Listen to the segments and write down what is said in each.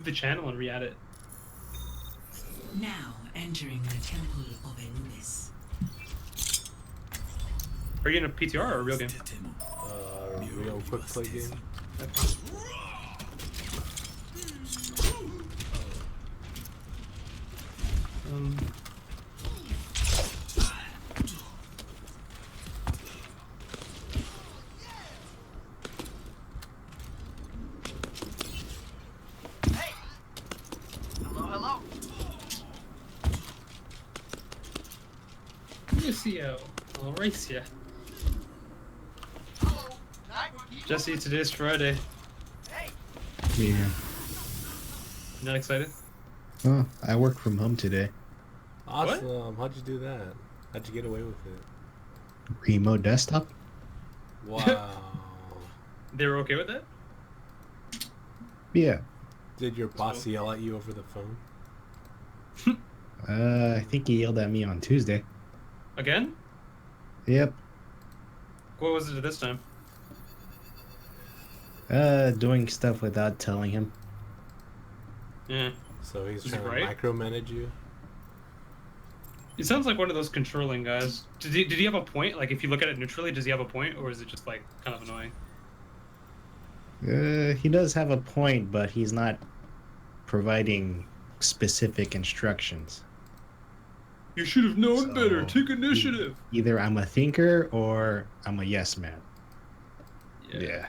the channel and re-add it. Now entering the Temple of Anubis. Are you in a PTR or a real game? Real quick play game. Hey! Hello. Lucio, I'll race ya. Jesse, today's Friday. Hey! Yeah. You not excited? Oh, I work from home today. Awesome. How'd you do that? How'd you get away with it? Remote desktop? Wow. They were okay with that? Yeah. Did your boss yell at you over the phone? I think he yelled at me on Tuesday. Again? Yep. What was it this time? Doing stuff without telling him. Yeah. So he's Was he trying right? to micromanage you? He sounds like one of those controlling guys. Did he have a point? Like, if you look at it neutrally, does he have a point? Or is it just, like, kind of annoying? He does have a point, but he's not providing specific instructions. You should have known So, better. Take initiative. Either I'm a thinker or I'm a yes man. Yeah.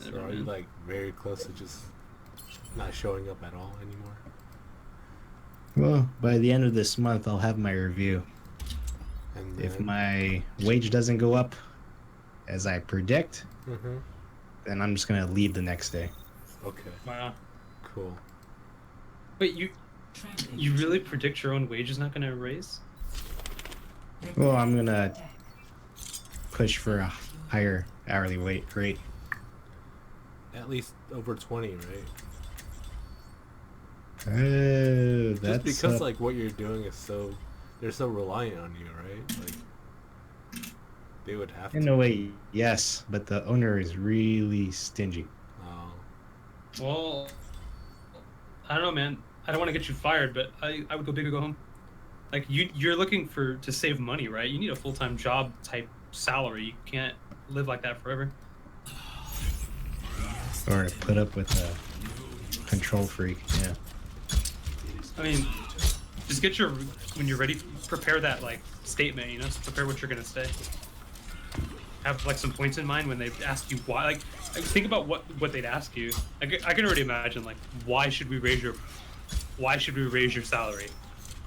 So are you like very close to just not showing up at all anymore? Well, by the end of this month, I'll have my review. And If then- my wage doesn't go up as I predict, Mhm. then I'm just gonna leave the next day. Okay. Wow. Cool. Wait, you really predict your own wage is not going to raise? Well, I'm gonna push for a higher hourly rate. At least over 20, right? Oh, Just that's because like what you're doing is they're so reliant on you, right? Like they would have in to. a way, yes, but the owner is really stingy. Oh. Well, I don't know, man. I don't want to get you fired, but I would go big or go home. Like, you're looking to save money, right? You need a full-time job type salary. You can't live like that forever. Or put up with a control freak, yeah. I mean, just get when you're ready, prepare that, like, statement, you know? Just prepare what you're going to say. Have, like, some points in mind when they ask you why. Like, think about what they'd ask you. I can already imagine, like, why should we raise your salary?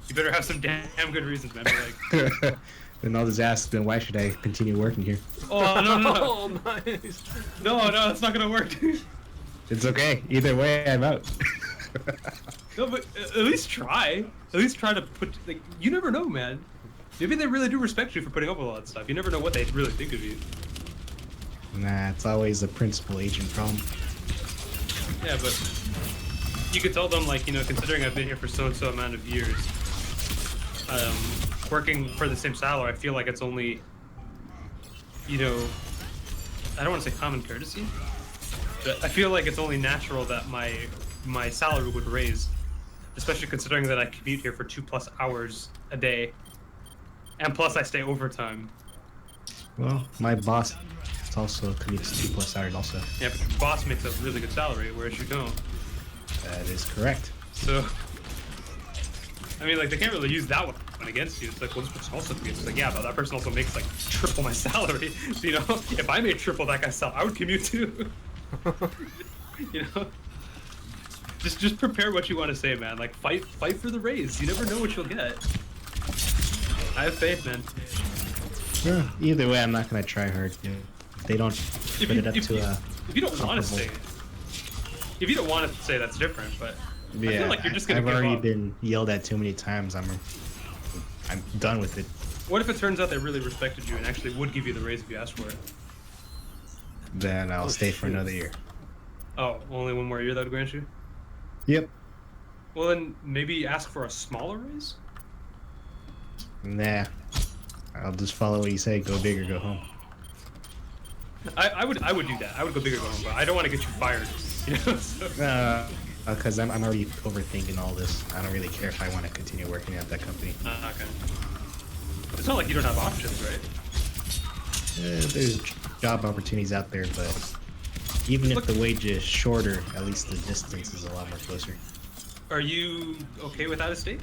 You better have some damn good reasons, man. Like, Then I'll just ask them, why should I continue working here? oh, no. Oh, nice. No, it's not going to work. It's okay. Either way, I'm out. No, but at least try. At least try to put, like, you never know, man. Maybe they really do respect you for putting up with all that stuff. You never know what they really think of you. Nah, it's always a principal agent problem. Yeah, but you could tell them, like, you know, considering I've been here for so-and-so amount of years, working for the same salary, I feel like it's only, you know, I don't want to say common courtesy, but I feel like it's only natural that my salary would raise, especially considering that I commute here for 2+ hours a day, and plus I stay overtime. Well, my boss also commutes 2+ hours also. Yeah, but your boss makes a really good salary, whereas you don't. That is correct. So, I mean, like, they can't really use that one against you. It's like, well, this person also commutes. It's like, yeah, but that person also makes, like, triple my salary. So, you know, if I made triple that guy's salary, I would commute too. You know? Just prepare what you want to say, man. Like, fight for the raise. You never know what you'll get. I have faith, man. Yeah, either way, I'm not gonna try hard. Yeah. If they don't put it up to a if you don't want to say comparable- it, if you don't want to say, that's different. But Yeah, I feel like you're just gonna I've give already up. been yelled at too many times. I'm done with it. What if it turns out they really respected you and actually would give you the raise if you asked for it? Then I'll stay for shoot. another year. Oh, only one more year that would grant you? Yep. Well, then maybe ask for a smaller raise? Nah. I'll just follow what you say. Go big or go home. I would do that. I would go big or go home, but I don't want to get you fired. You know? So, Because I'm already overthinking all this. I don't really care if I want to continue working at that company. Okay. It's not like you don't have options, right? There's job opportunities out there, but even if the wage is shorter, at least the distance is a lot more closer. Are you okay with out of state?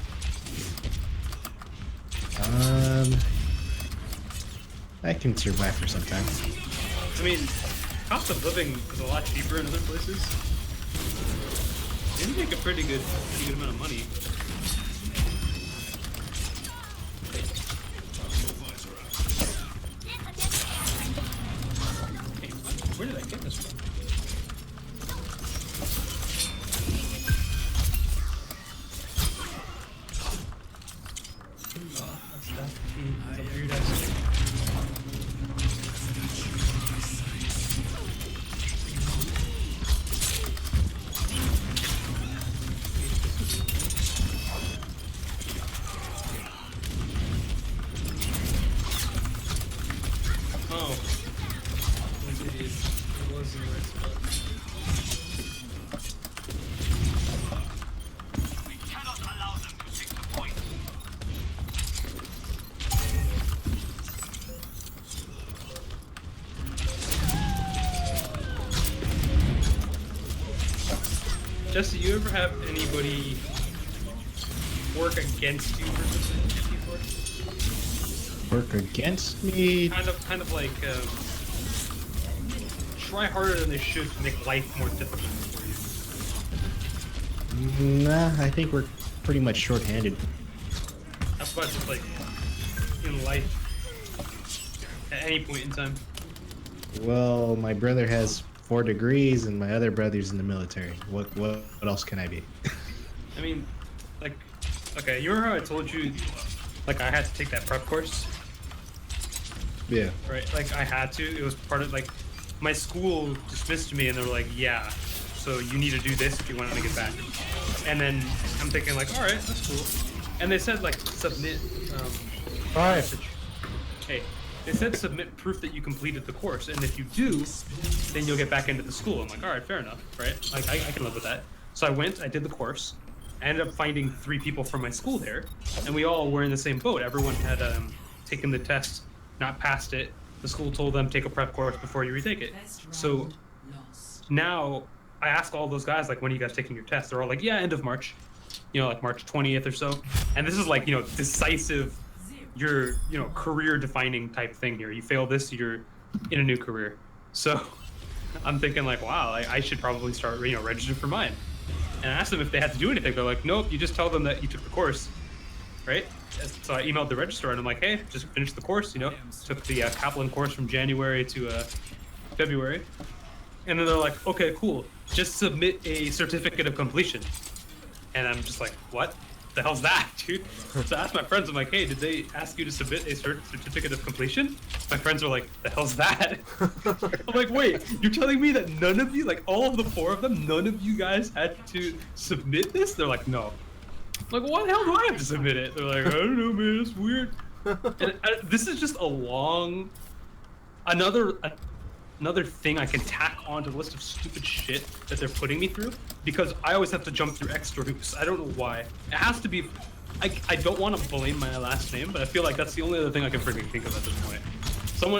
I can survive for some time. I mean, cost of living is a lot cheaper in other places. You make a pretty good amount of money. Hey, where did I get this from? Oh, that's a weird ass thing. Oh. It was in the right spot. We cannot allow them to take the point. Jesse, you ever have anybody work against you for something before? Work against me? Kind of like try harder than they should to make life more difficult for you. Nah, I think we're pretty much short-handed. That's about just like in life at any point in time. Well, my brother has 4 degrees, and my other brother's in the military. What else can I be? I mean, like, okay, you remember how I told you, like, I had to take that prep course? Yeah. Right, like I had to. It was part of like my school dismissed me, and they were like, "Yeah, so you need to do this if you want to get back." And then I'm thinking like, "All right, that's cool." And they said like submit. Message. Hey, they said submit proof that you completed the course, and if you do, then you'll get back into the school. I'm like, all right, fair enough, right? Like I can live with that. So I went, I did the course. I ended up finding 3 people from my school there, and we all were in the same boat. Everyone had taken the test, not passed it. The school told them take a prep course before you retake it. So now I ask all those guys, like, when are you guys taking your test? They're all like, yeah, end of March, like March 20th or so. And this is like, decisive, your, career defining type thing here. You fail this, you're in a new career. So I'm thinking like, wow, I should probably start, registering for mine. And I asked them if they had to do anything. They're like, nope, you just tell them that you took the course, right? So I emailed the registrar and I'm like, hey, just finished the course, took the Kaplan course from January to February. And then they're like, okay, cool, just submit a certificate of completion. And I'm just like, what the hell's that, dude? So I asked my friends, I'm like, hey, did they ask you to submit a certificate of completion? My friends were like, the hell's that? I'm like, wait, you're telling me that none of you, like all of the 4 of them, none of you guys had to submit this? They're like, no. I'm like, why the hell do I have to submit it? They're like, I don't know, man, it's weird. And this is just a long, another thing I can tack onto the list of stupid shit that they're putting me through, because I always have to jump through extra hoops. I don't know why. It has to be, I don't want to blame my last name, but I feel like that's the only other thing I can freaking think of at this point.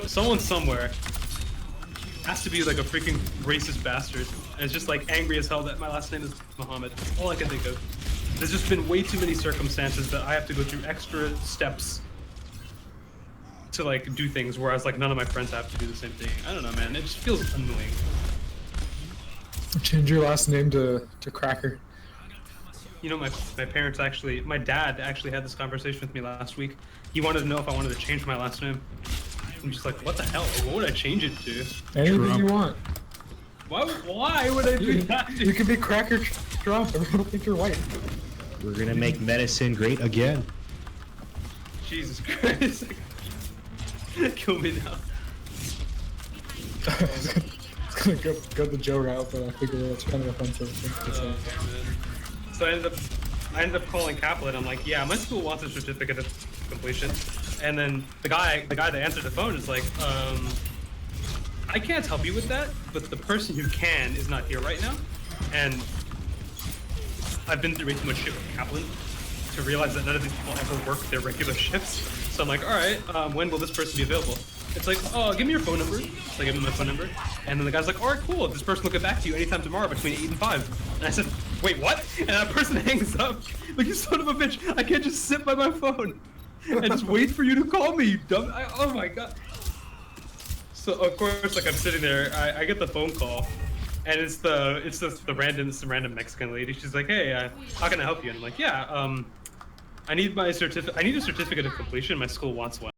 Someone somewhere has to be like a freaking racist bastard, and it's just like angry as hell that my last name is Muhammad. That's all I can think of. There's just been way too many circumstances that I have to go through extra steps to like do things, whereas like none of my friends have to do the same thing. I don't know, man. It just feels annoying. Change your last name to Cracker. My parents actually, my dad actually had this conversation with me last week. He wanted to know if I wanted to change my last name. I'm just like, what the hell? Like, what would I change it to? Anything you want. Why would I do that? You could be Cracker Trump. I don't think you're white. We're gonna make medicine great again. Jesus Christ. Kill me now. It's gonna go the Joe route, but I figure it's kind of offensive. So I ended up calling Kaplan. I'm like, yeah, my school wants a certificate of completion. And then the guy that answered the phone is like, I can't help you with that, but the person who can is not here right now. And I've been through way too much shit with Kaplan to realize that none of these people ever work their regular shifts. So I'm like, all right, when will this person be available? It's like, oh, give me your phone number. So I give him my phone number, and then the guy's like, all right, cool. This person will get back to you anytime tomorrow between 8 and 5. And I said, wait, what? And that person hangs up. Like, you son of a bitch! I can't just sit by my phone and just wait for you to call me, you dumb. Oh my god. So of course, like I'm sitting there, I get the phone call, and it's the random Mexican lady. She's like, hey, how can I help you? And I'm like, yeah, I need my certificate. I need a certificate of completion. My school wants one.